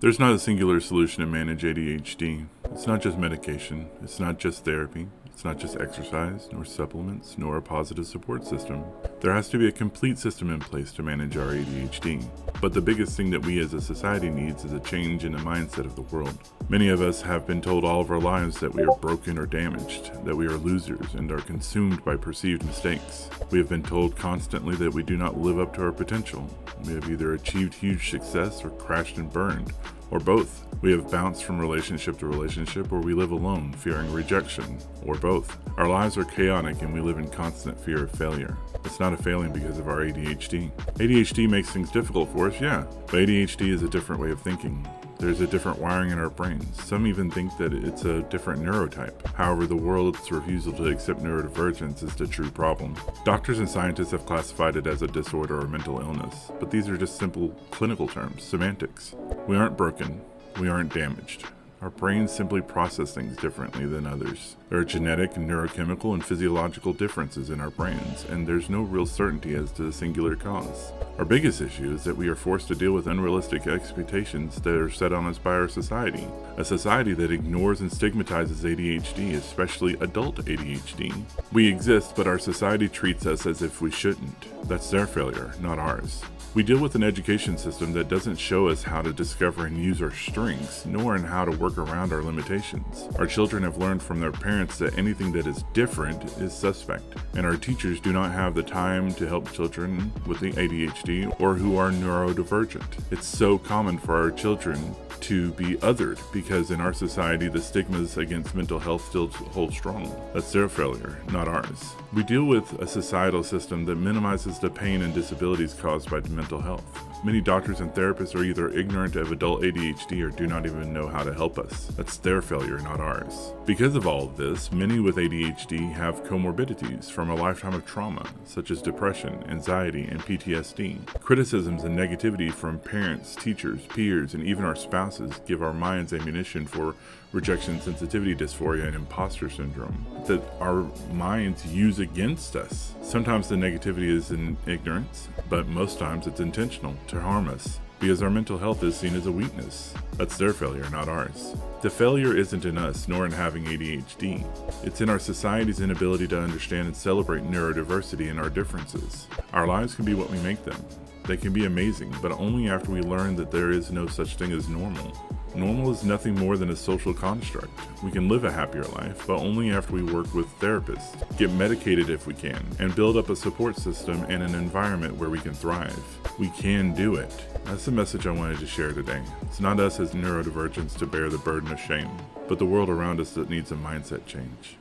There's not a singular solution to manage ADHD. It's not just medication, it's not just therapy, it's not just exercise, nor supplements, nor a positive support system. There has to be a complete system in place to manage our ADHD. But the biggest thing that we as a society needs is a change in the mindset of the world. Many of us have been told all of our lives that we are broken or damaged, that we are losers and are consumed by perceived mistakes. We have been told constantly that we do not live up to our potential. We have either achieved huge success or crashed and burned, or both. We have bounced from relationship to relationship, or we live alone, fearing rejection, or both. Our lives are chaotic and we live in constant fear of failure. It's not a failing because of our ADHD. ADHD makes things difficult for us, yeah, but ADHD is a different way of thinking. There's a different wiring in our brains. Some even think that it's a different neurotype. However, the world's refusal to accept neurodivergence is the true problem. Doctors and scientists have classified it as a disorder or mental illness, but these are just simple clinical terms, semantics. We aren't broken. We aren't damaged. Our brains simply process things differently than others. There are genetic, neurochemical, and physiological differences in our brains, and there's no real certainty as to the singular cause. Our biggest issue is that we are forced to deal with unrealistic expectations that are set on us by our society. A society that ignores and stigmatizes ADHD, especially adult ADHD. We exist, but our society treats us as if we shouldn't. That's their failure, not ours. We deal with an education system that doesn't show us how to discover and use our strengths, nor in how to work around our limitations. Our children have learned from their parents that anything that is different is suspect, and our teachers do not have the time to help children with the ADHD or who are neurodivergent. It's so common for our children to be othered because in our society the stigmas against mental health still hold strong. That's their failure, not ours. We deal with a societal system that minimizes the pain and disabilities caused by mental health. Many doctors and therapists are either ignorant of adult ADHD or do not even know how to help us. That's their failure, not ours. Because of all of this, many with ADHD have comorbidities from a lifetime of trauma, such as depression, anxiety, and PTSD. Criticisms and negativity from parents, teachers, peers, and even our spouses give our minds ammunition for rejection sensitivity dysphoria and imposter syndrome that our minds use against us. Sometimes the negativity is in ignorance, but most times it's intentional to harm us because our mental health is seen as a weakness. That's their failure, not ours. The failure isn't in us, nor in having ADHD. It's in our society's inability to understand and celebrate neurodiversity and our differences. Our lives can be what we make them. They can be amazing, but only after we learn that there is no such thing as normal. Normal is nothing more than a social construct. We can live a happier life, but only after we work with therapists, get medicated if we can, and build up a support system and an environment where we can thrive. We can do it. That's the message I wanted to share today. It's not us as neurodivergents to bear the burden of shame, but the world around us that needs a mindset change.